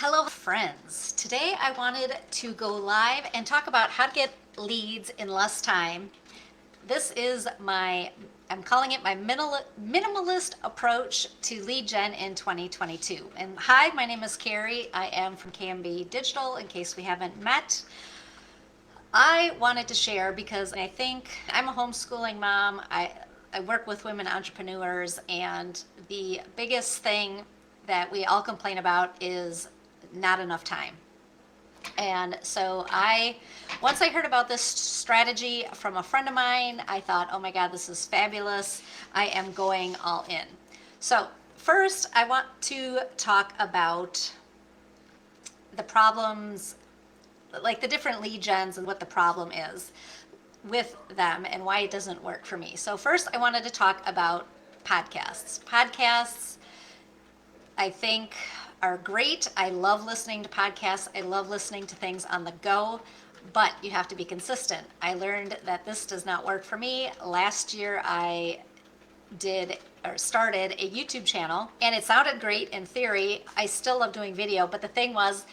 Hello friends. Today I wanted to go live and talk about how to get leads in less time. This is I'm calling it my minimalist approach to lead gen in 2022. And hi, my name is Carrie. I am from KMB Digital, in case we haven't met. I wanted to share because I think I'm a homeschooling mom. I work with women entrepreneurs, and the biggest thing that we all complain about is not enough time. And so once I heard about this strategy from a friend of mine, I thought, oh my God, this is fabulous. I am going all in. So first, I want to talk about the problems, like the different lead gens and what the problem is with them and why it doesn't work for me. So first, I wanted to talk about podcasts. Podcasts, I think, are great. I love listening to podcasts. I love listening to things on the go, but you have to be consistent. I learned that this does not work for me. Last year, I started a YouTube channel, and it sounded great in theory. I still love doing video, but the thing was,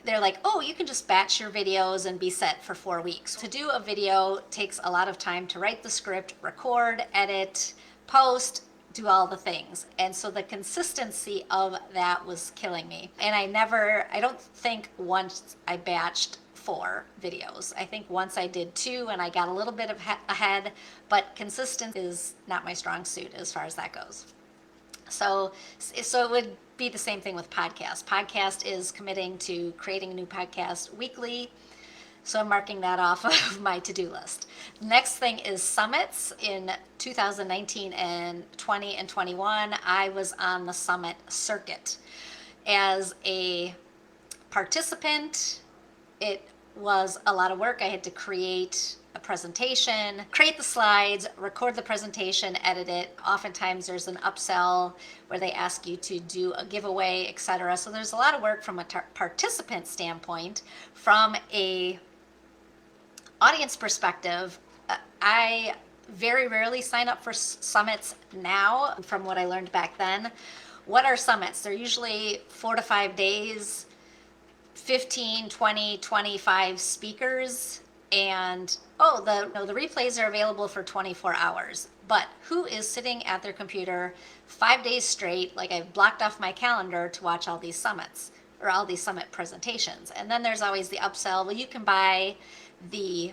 they're like, oh, you can just batch your videos and be set for 4 weeks. To do a video takes a lot of time to write the script, record, edit, post, do all the things. And so the consistency of that was killing me. And I don't think once I batched 4 videos. I think once I did 2 and I got a little bit ahead, but consistent is not my strong suit as far as that goes. So it would be the same thing with podcast. Podcast is committing to creating a new podcast weekly. So I'm marking that off of my to-do list. Next thing is summits. In 2019 and 20 and 21, I was on the summit circuit. As a participant, it was a lot of work. I had to create a presentation, create the slides, record the presentation, edit it. Oftentimes there's an upsell where they ask you to do a giveaway, etc. So there's a lot of work from a participant standpoint. From a audience perspective, I very rarely sign up for summits now from what I learned back then. What are summits? They're usually 4 to 5 days, 15, 20, 25 speakers, and the replays are available for 24 hours. But who is sitting at their computer 5 days straight, like I've blocked off my calendar to watch all these summits or all these summit presentations? And then there's always the upsell. Well, you can buy the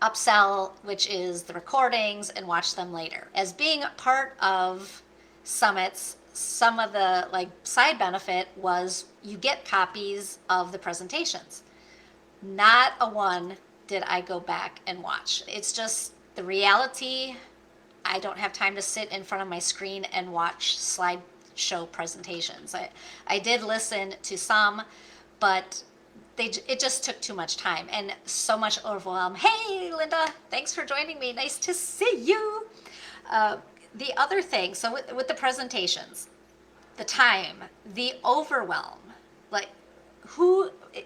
upsell, which is the recordings, and watch them later. As being part of summits, some of the side benefit was you get copies of the presentations. Not a one did I go back and watch. It's just the reality. I don't have time to sit in front of my screen and watch slideshow presentations. I did listen to some, but it just took too much time and so much overwhelm. Hey, Linda, thanks for joining me. Nice to see you. The other thing, so with the presentations, the time, the overwhelm,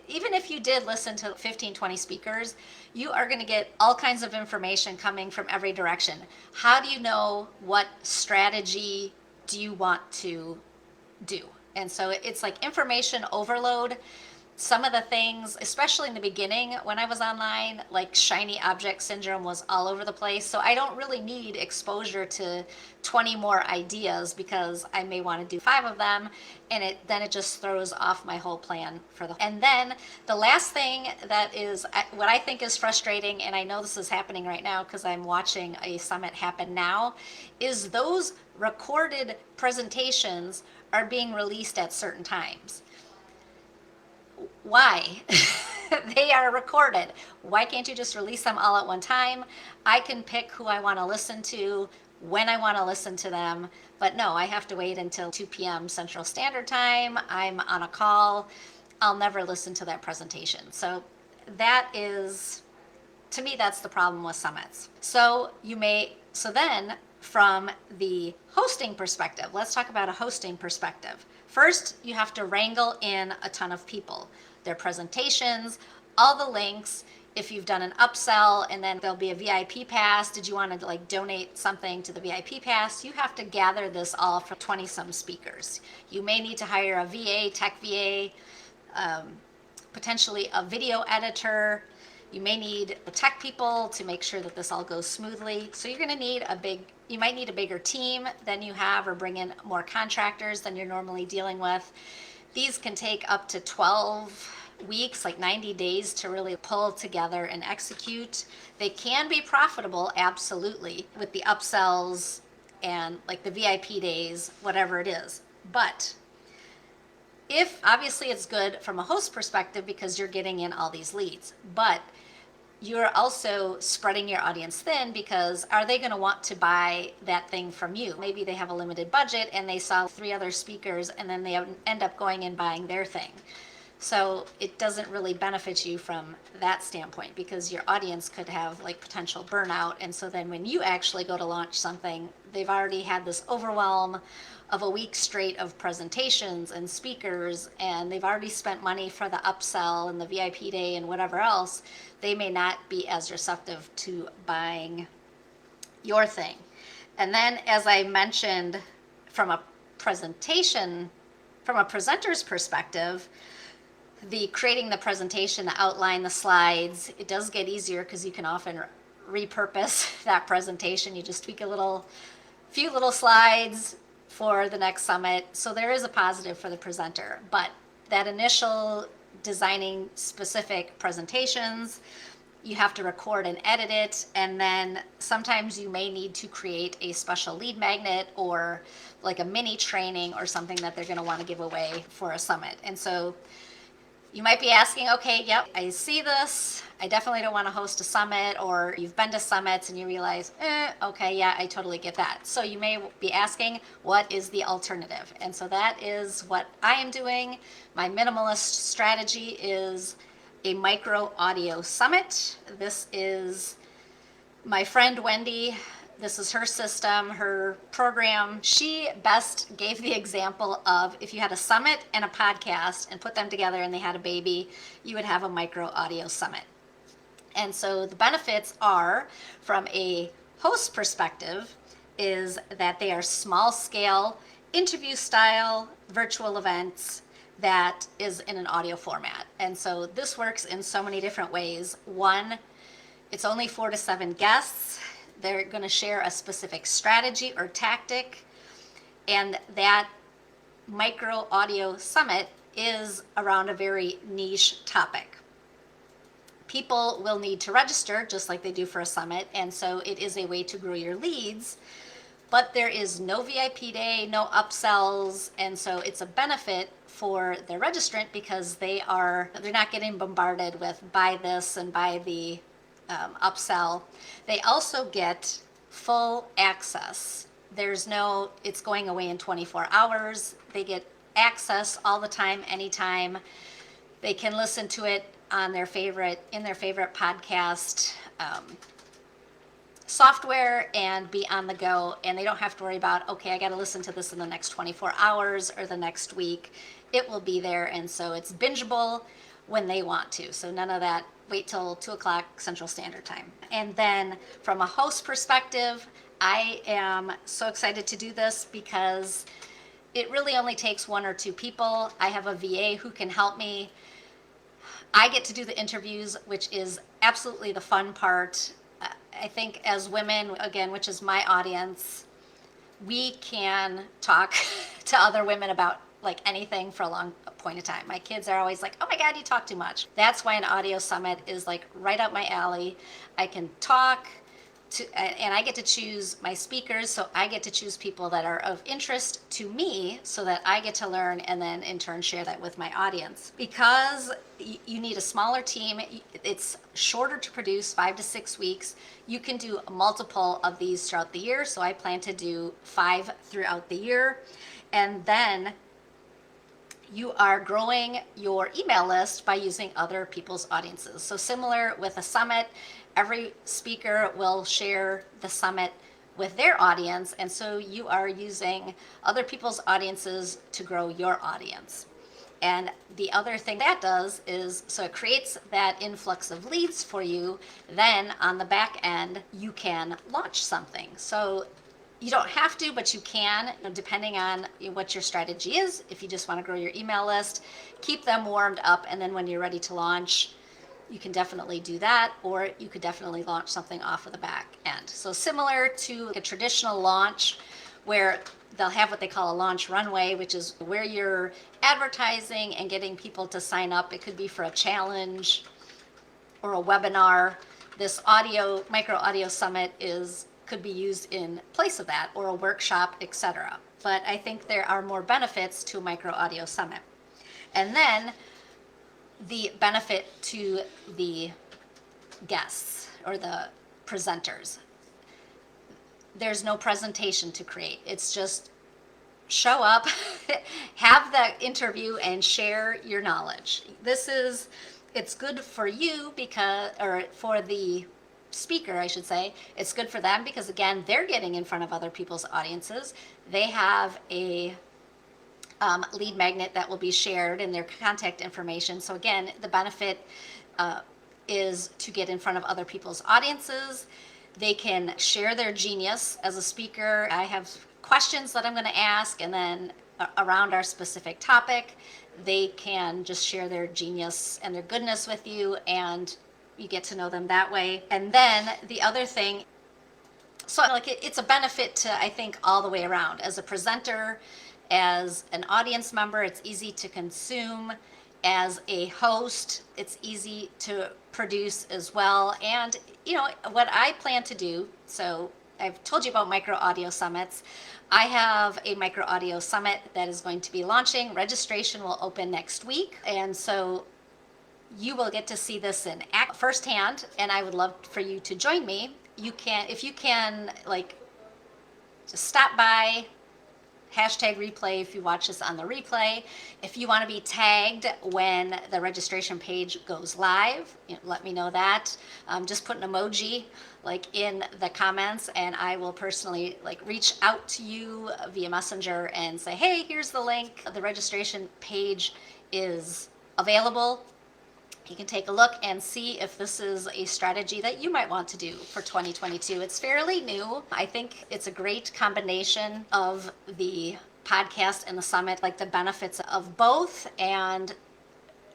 even if you did listen to 15, 20 speakers, you are going to get all kinds of information coming from every direction. How do you know what strategy do you want to do? And so it's like information overload. Some of the things, especially in the beginning when I was online, like shiny object syndrome was all over the place. So I don't really need exposure to 20 more ideas because I may want to do 5 of them, and then it just throws off my whole plan And then the last thing that is what I think is frustrating, and I know this is happening right now because I'm watching a summit happen now, is those recorded presentations are being released at certain times. Why? They are recorded. Why can't you just release them all at one time? I can pick who I want to listen to, when I want to listen to them, but no, I have to wait until 2 p.m. Central Standard Time. I'm on a call. I'll never listen to that presentation. So to me, that's the problem with summits. So then from the hosting perspective, let's talk about a hosting perspective. First, you have to wrangle in a ton of people, their presentations, all the links. if you've done an upsell and then there'll be a VIP pass, did you want to like donate something to the VIP pass? You have to gather this all from 20 some speakers. You may need to hire a VA, tech VA, potentially a video editor. You may need tech people to make sure that this all goes smoothly. So you're going to need you might need a bigger team than you have, or bring in more contractors than you're normally dealing with. These can take up to 12 weeks, like 90 days, to really pull together and execute. They can be profitable, absolutely, with the upsells and like the VIP days, whatever it is. But if obviously it's good from a host perspective because you're getting in all these leads, but you're also spreading your audience thin, because are they going to want to buy that thing from you? Maybe they have a limited budget and they saw 3 other speakers and then they end up going and buying their thing. So it doesn't really benefit you from that standpoint, because your audience could have like potential burnout. And so then when you actually go to launch something, they've already had this overwhelm of a week straight of presentations and speakers, and they've already spent money for the upsell and the VIP day and whatever else. They may not be as receptive to buying your thing. And then, as I mentioned, from a presenter's perspective, the creating the presentation, the outline, the slides, it does get easier because you can often repurpose that presentation. You just tweak few little slides for the next summit. So there is a positive for the presenter, but that initial designing specific presentations, you have to record and edit it, and then sometimes you may need to create a special lead magnet or like a mini training or something that they're going to want to give away for a summit. And so you might be asking, okay, yep, I see this. I definitely don't want to host a summit. Or you've been to summits and you realize, okay, yeah, I totally get that. So you may be asking, what is the alternative? And so that is what I am doing. My minimalist strategy is a micro audio summit. This is my friend Wendy. This is her system, her program. She best gave the example of if you had a summit and a podcast and put them together and they had a baby, you would have a micro audio summit. And so the benefits are, from a host perspective, is that they are small scale, interview style, virtual events that is in an audio format. And so this works in so many different ways. One, it's only 4 to 7 guests. They're going to share a specific strategy or tactic, and that micro audio summit is around a very niche topic. People will need to register just like they do for a summit, and so it is a way to grow your leads, but there is no VIP day, no upsells, and so it's a benefit for the registrant because they're not getting bombarded with buy this and buy the upsell. They also get full access. It's going away in 24 hours. They get access all the time, anytime. They can listen to it in their favorite podcast software and be on the go. And they don't have to worry about, okay, I got to listen to this in the next 24 hours or the next week. It will be there. And so it's bingeable when they want to. So none of that wait till 2 o'clock Central Standard Time. And then from a host perspective, I am so excited to do this because it really only takes 1 or 2 people. I have a VA who can help me. I get to do the interviews, which is absolutely the fun part. I think as women, again, which is my audience, we can talk to other women about like anything for a long point of time. My kids are always like, oh my God, you talk too much. That's why an audio summit is like right up my alley. I can talk and I get to choose my speakers. So I get to choose people that are of interest to me so that I get to learn and then in turn share that with my audience. Because you need a smaller team, it's shorter to produce, 5 to 6 weeks. You can do multiple of these throughout the year. So I plan to do 5 throughout the year. And then you are growing your email list by using other people's audiences. So similar with a summit, every speaker will share the summit with their audience, and so you are using other people's audiences to grow your audience. And the other thing that does is, so it creates that influx of leads for you. Then on the back end, you can launch something. So you don't have to, but you can, depending on what your strategy is. If you just want to grow your email list, keep them warmed up, and then when you're ready to launch, you can definitely do that, or you could definitely launch something off of the back end. So similar to a traditional launch where they'll have what they call a launch runway, which is where you're advertising and getting people to sign up. It could be for a challenge or a webinar. This micro audio summit could be used in place of that, or a workshop, etc. But I think there are more benefits to a micro audio summit. And then the benefit to the guests or the presenters. There's no presentation to create. It's just show up, have the interview, and share your knowledge. It's good for you or for the speaker, I should say. It's good for them because, again, they're getting in front of other people's audiences. They have a lead magnet that will be shared in their contact information. So again, the benefit is to get in front of other people's audiences. They can share their genius as a speaker. I have questions that I'm going to ask, and then around our specific topic, they can just share their genius and their goodness with you, and you get to know them that way. And then the other thing, so it's a benefit to, I think, all the way around. As a presenter, as an audience member, it's easy to consume. As a host, it's easy to produce as well. And what I plan to do, so I've told you about micro audio summits. I have a micro audio summit that is going to be launching. Registration will open next week, and so you will get to see this in act firsthand, and I would love for you to join me. If you can, just stop by, #replay if you watch this on the replay. If you want to be tagged when the registration page goes live, let me know that. Just put an emoji in the comments, and I will personally reach out to you via Messenger and say, hey, here's the link. The registration page is available. You can take a look and see if this is a strategy that you might want to do for 2022. It's fairly new. I think it's a great combination of the podcast and the summit, the benefits of both. And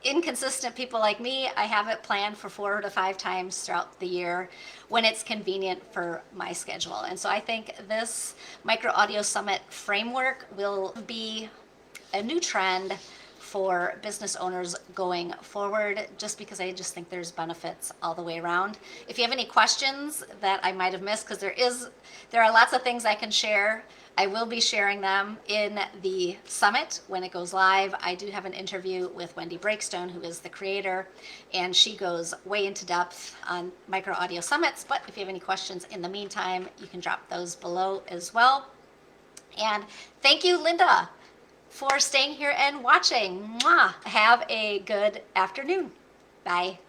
inconsistent people like me, I have it planned for 4 to 5 times throughout the year when it's convenient for my schedule. And so I think this micro audio summit framework will be a new trend for business owners going forward, just because I just think there's benefits all the way around. If you have any questions that I might have missed, because there are lots of things I can share, I will be sharing them in the summit when it goes live. I do have an interview with Wendy Breakstone, who is the creator, and she goes way into depth on micro audio summits. But if you have any questions in the meantime, you can drop those below as well. And thank you, Linda, for staying here and watching. Mwah! Have a good afternoon. Bye.